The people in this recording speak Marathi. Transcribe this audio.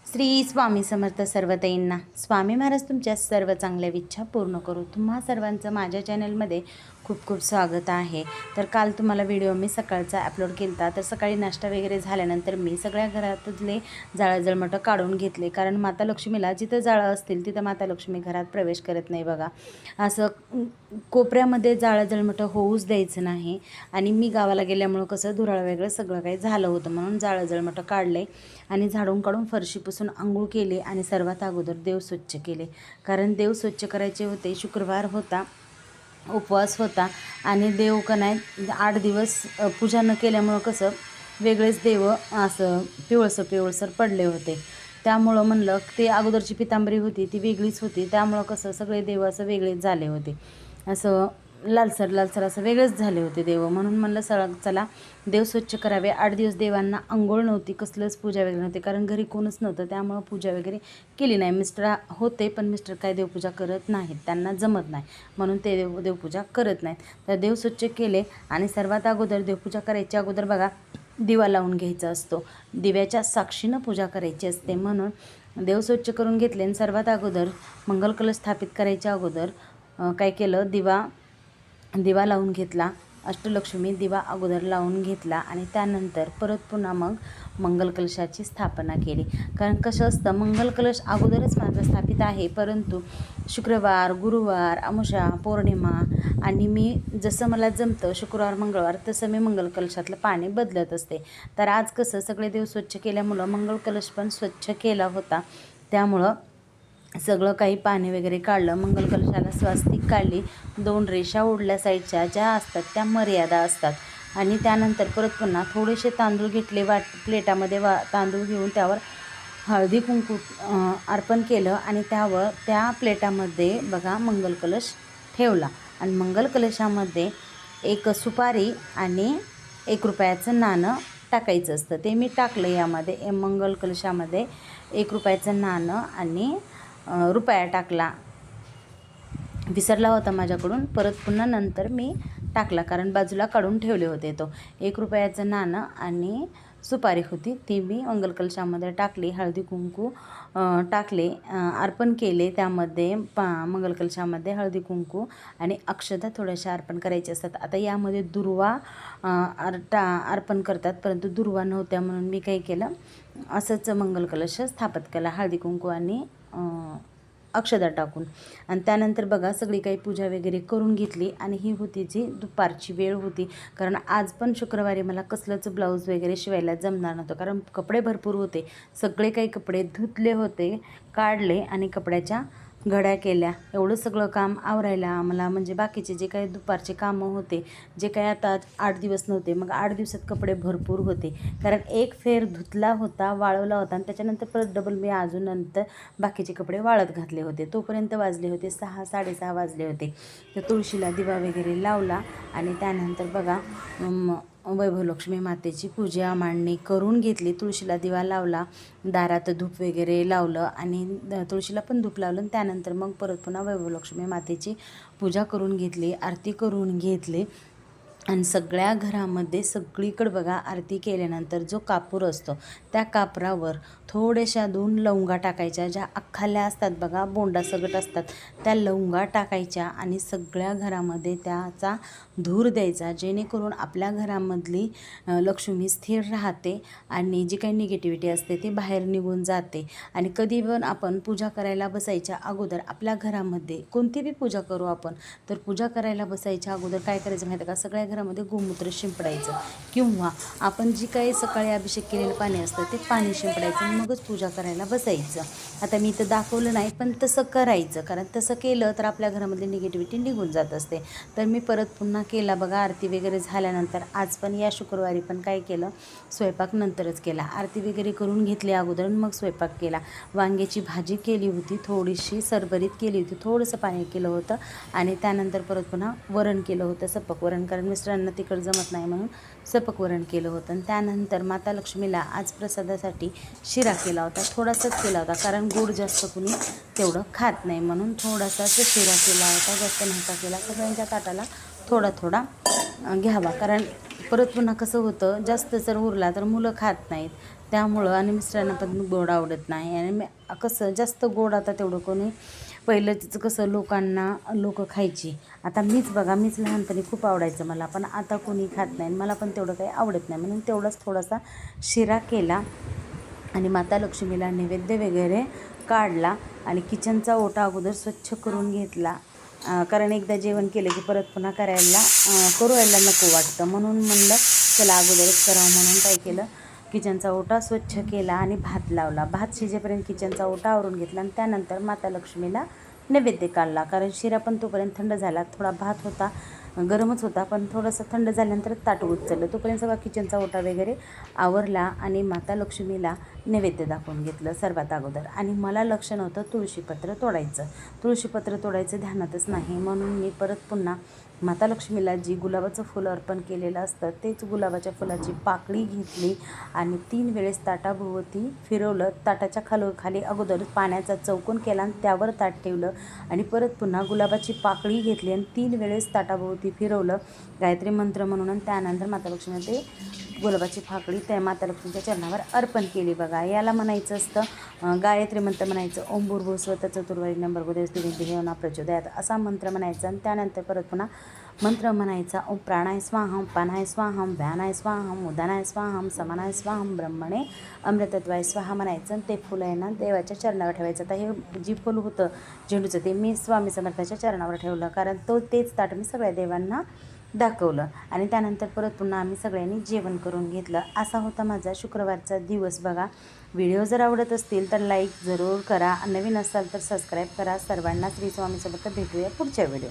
श्री स्वामी समर्थ सर्वताईंना स्वामी महाराज तुमच्या सर्व चांगल्या इच्छा पूर्ण करू। तुम्हा सर्वांचं माझ्या चॅनलमध्ये खूप खूप स्वागत आहे। तर काल तुम्हाला व्हिडिओ मी सकाळचा अपलोड केला, तर सकाळी नाश्ता वगैरे झाल्यानंतर मी सगळ्या घरातले जाळं जळमटं काढून घेतले, कारण माता लक्ष्मीला जिथं जाळं असतील तिथं माता लक्ष्मी घरात प्रवेश करत नाही बघा। असं कोपऱ्यामध्ये जाळं जळमटं होऊच द्यायचं नाही। आणि मी गावाला गेल्यामुळं कसं धुराळ वेगळं सगळं काही झालं होतं, म्हणून जाळं जळमटं काढले आणि झाडून काढून फरशी पुसून आंघोळ केली आणि सर्वात अगोदर देव स्वच्छ केले, कारण देव स्वच्छ करायचे होते। शुक्रवार होता, उपवास होता आणि देव का नाही 8 दिवस पूजा न केल्यामुळं कसं वेगळेच देव असं पिवळसर पडले होते। त्यामुळं म्हणलं ते अगोदरची पितांबरी होती ती वेगळीच होती, त्यामुळं कसं सगळे देव असं वेगळेच झाले होते, असं लालसर असं वेगळेच झाले होते देव। म्हणून म्हणलं चला देव स्वच्छ करावे। 8 दिवस देवांना अंघोळ नव्हती, कसलंच पूजा वगैरे नव्हती, कारण घरी कोणच नव्हतं, त्यामुळं पूजा वगैरे केली नाही। मिस्टर होते पण मिस्टर काय देवपूजा करत नाहीत, त्यांना जमत नाही, म्हणून ते देवपूजा करत नाहीत। तर देव स्वच्छ केले आणि सर्वात अगोदर देवपूजा करायच्या अगोदर बघा दिवा लावून घ्यायचा असतो, दिव्याच्या साक्षीनं पूजा करायची असते। म्हणून देव स्वच्छ करून घेतले आणि सर्वात अगोदर मंगल कलश स्थापित करायच्या अगोदर काय केलं, दिवा लावून घेतला, अष्टलक्ष्मी दिवा अगोदर लावून घेतला आणि त्यानंतर परत पुन्हा मग मंगल कलशाची स्थापना केली। कारण कसं असतं, मंगल कलश अगोदरच माझा स्थापित आहे, परंतु शुक्रवार, गुरुवार, अमावस्या, पौर्णिमा आणि मी जसं मला जमतं शुक्रवार मंगळवार तसं मी मंगल कलशातलं पाणी बदलत असते। तर आज कसं सगळे देव स्वच्छ केल्यामुळं मंगल कलश पण स्वच्छ केला होता, त्यामुळं सगळं काही पाणी वगैरे काढलं, मंगल कलशाला स्वास्तिक काढली, 2 रेषा ओढल्या साईडच्या ज्या असतात त्या मर्यादा असतात। आणि त्यानंतर परत पुन्हा थोडेसे तांदूळ घेतले, प्लेटामध्ये तांदूळ घेऊन त्यावर हळदी कुंकू अर्पण केलं आणि त्या प्लेटामध्ये बघा मंगल कलश ठेवला आणि मंगल कलशामध्ये एक सुपारी आणि 1 रुपयाचं नाणं टाकायचं असतं, ते मी टाकलं यामध्ये। मंगल कलशामध्ये 1 रुपयाचं नाणं आणि रुपया टाकला, विसरला होता माझ्याकडून, परत पुन्हा नंतर मी टाकला, कारण बाजूला काढून ठेवले होते। तो 1 रुपयाचं नाणं आणि सुपारी होती ती मी मंगल कलशामध्ये टाकली, हळदी कुंकू टाकले, अर्पण केले त्यामध्ये। मंगल कलशामध्ये हळदी कुंकू आणि अक्षता थोड्याशा अर्पण करायचे असतात। आता यामध्ये दुर्वा अर्पण करतात, परंतु दुर्वा नव्हत्या म्हणून मी काही केलं, असंच मंगल कलश स्थापित केला हळदी कुंकू आणि अक्षता टाकून। आणि त्यानंतर बघा सगळी काही पूजा वगैरे करून घेतली आणि ही होती जी दुपारची वेळ होती, कारण आज पण शुक्रवारी मला कसलंच ब्लाऊज वगैरे शिवायला जमणार नव्हतं, कारण कपडे भरपूर होते, सगळे काही कपडे धुतले होते, काढले आणि कपड्याच्या घड्या केल्या। एवढं सगळं काम आवरायला मला, म्हणजे बाकीचे जे काही दुपारचे कामं होते, जे काही आता 8 दिवस नव्हते, मग 8 दिवसात कपडे भरपूर होते, कारण एक फेर धुतला होता, वाळवला होता आणि त्याच्यानंतर परत डबल मी अजून नंतर बाकीचे कपडे वाळत घातले होते, तोपर्यंत वाजले होते 6 साडेसहा वाजले होते। तर तुळशीला दिवा वगैरे लावला आणि त्यानंतर बघा वैभवलक्ष्मी मातेची पूजा मांडणी करून घेतली, तुळशीला दिवा लावला, दारात धूप वगैरे लावलं आणि तुळशीला पण धूप लावलं। त्यानंतर मग परत पुन्हा वैभवलक्ष्मी मातेची पूजा करून घेतली, आरती करून घेतली आणि सगळ्या घरामध्ये सगळीकडे बघा आरती केल्यानंतर जो कापूर असतो त्या कापरावर थोड्याशा 2 लवंगा टाकायच्या, ज्या अख्खाल्या असतात बघा, बोंडासकट असतात, त्या लवंगा टाकायच्या आणि सगळ्या घरामध्ये त्याचा धूर द्यायचा, जेणेकरून आपल्या घरामधली लक्ष्मी स्थिर राहते आणि जी काही निगेटिव्हिटी असते ती बाहेर निघून जाते। आणि कधी पण आपण पूजा करायला बसायच्या अगोदर आपल्या घरामध्ये कोणती बी पूजा करू आपण, तर पूजा करायला बसायच्या अगोदर काय करायचं माहिती आहे का, सगळ्या घरामध्ये गोमूत्र शिंपडायचं, किंवा आपण जी काही सकाळी अभिषेक केलेलं पाणी असतं ते पाणी शिंपडायचं आणि मगच पूजा करायला बसायचं। आता मी इथं दाखवलं नाही, पण तसं करायचं, कारण तसं केलं तर आपल्या घरामधली निगेटिव्हिटी निघून जात असते। तर मी परत पुन्हा केला बघा आरती वगैरे झाल्यानंतर। आज पण या शुक्रवारी पण काय केलं, स्वयंपाक नंतरच केला, आरती वगैरे करून घेतली अगोदर मग स्वयंपाक केला। वांग्याची भाजी केली होती, थोडीशी सरबरीत केली होती, थोडंसं पाणी केलं होतं आणि त्यानंतर परत पुन्हा वरण केलं होतं, सपक वरण, कारण मिस्टरांना तिखट जमत नाही म्हणून सपक वरण केलं होतं। आणि त्यानंतर माता लक्ष्मीला आज प्रसादासाठी शिरा केला होता, थोडासाच केला होता, कारण गोड जास्त कुणी तेवढं खात नाही, म्हणून थोडासाच शिरा केला होता, जास्त नव्हता केला। सगळ्यांच्या ताटाला थोडा थोडा घ्यावा, कारण परत पुन्हा कसं होतं, जास्त जर उरला तर मुलं खात नाहीत, त्यामुळं आणि मिस्टरांना पण गोड आवडत नाही. आणि कसं जास्त गोड आता तेवढं कोणी, पहिलंच कसं लोक खायची. आता मीच बघा, मीच लहानपणी खूप आवडायचं मला, पण आता कोणी खात नाही, मला पण तेवढं काही आवडत नाही. म्हणून तेवढाच थोडासा शिरा केला आणि माता लक्ष्मीला नैवेद्य वगैरे काढला आणि किचनचा ओटा अगोदर स्वच्छ करून घेतला. कारण एकदा जेवण केलं की परत पुन्हा करू यायला नको वाटतं, म्हणून म्हणलं चला अगोदरच करावं. म्हणून काय केलं, किचनचा ओटा स्वच्छ केला आणि भात लावला. भात शिजेपर्यंत किचनचा ओटा आवरून घेतला आणि त्यानंतर माता लक्ष्मीला नैवेद्य काढला. कारण शिरा पण तोपर्यंत थंड झाला, थोडा भात होता गरमच होता, पण थोडंसं थंड झाल्यानंतर ताट उचललं. तोपर्यंत सगळा किचनचा ओटा वगैरे आवरला आणि माता लक्ष्मीला नैवेद्य दाखवून घेतलं सर्वात अगोदर. आणि मला लक्ष नव्हतं तुळशीपत्र तोडायचं ध्यानातच नाही, म्हणून मी परत पुन्हा माता लक्ष्मीला जी गुलाबाचं फुल अर्पण केलेलं असतं तेच गुलाबाच्या फुलाची पाकळी घेतली आणि 3 वेळेस ताटाभोवती फिरवलं. ताटाच्या खाली अगोदर पाण्याचा चौकोन केला आणि त्यावर ताट ठेवलं आणि परत पुन्हा गुलाबाची पाकळी घेतली आणि 3 वेळेस ताटाभोवती फिरवलं गायत्री मंत्र म्हणून. आणि त्यानंतर माता लक्ष्मीने ते गुलाबाची पाकळी त्या माता लक्ष्मीच्या चरणावर अर्पण केली. बघा, याला म्हणायचं असतं गायत्री मंत्र म्हणायचं, ओम भूर्भुवस्वः चतुर्वरेण्यं भर्गो देवस्ते धियो न प्रचोदयात् असा मंत्र म्हणायचा. आणि त्यानंतर परत पुन्हा मंत्र म्हणायचा, ओम प्राणाय स्वाहम, पानाय स्वाहम, व्यानाय स्वाहम, उदानाय स्वाहम, समानाय स्वाहम, ब्रह्मणे अमृतत्वाय स्वाहा म्हणायचं. आणि ते फुलं आहे ना देवाच्या चरणावर ठेवायचं. आता हे जी फुल होतं झेंडूचं ते मी स्वामी समर्थाच्या चरणावर ठेवलं, कारण तेच ताट मी सगळ्या देवांना दाखवलं. आणि त्यानंतर परत पुन्हा आम्ही सगळ्यांनी जेवण करून घेतलं. असा होता माझा शुक्रवारचा दिवस. बघा, व्हिडिओ जर आवडत असतील तर लाईक जरूर करा, नवीन असाल तर सबस्क्राईब करा. सर्वांना श्री स्वामी समर्थ. भेटूया पुढच्या व्हिडिओ.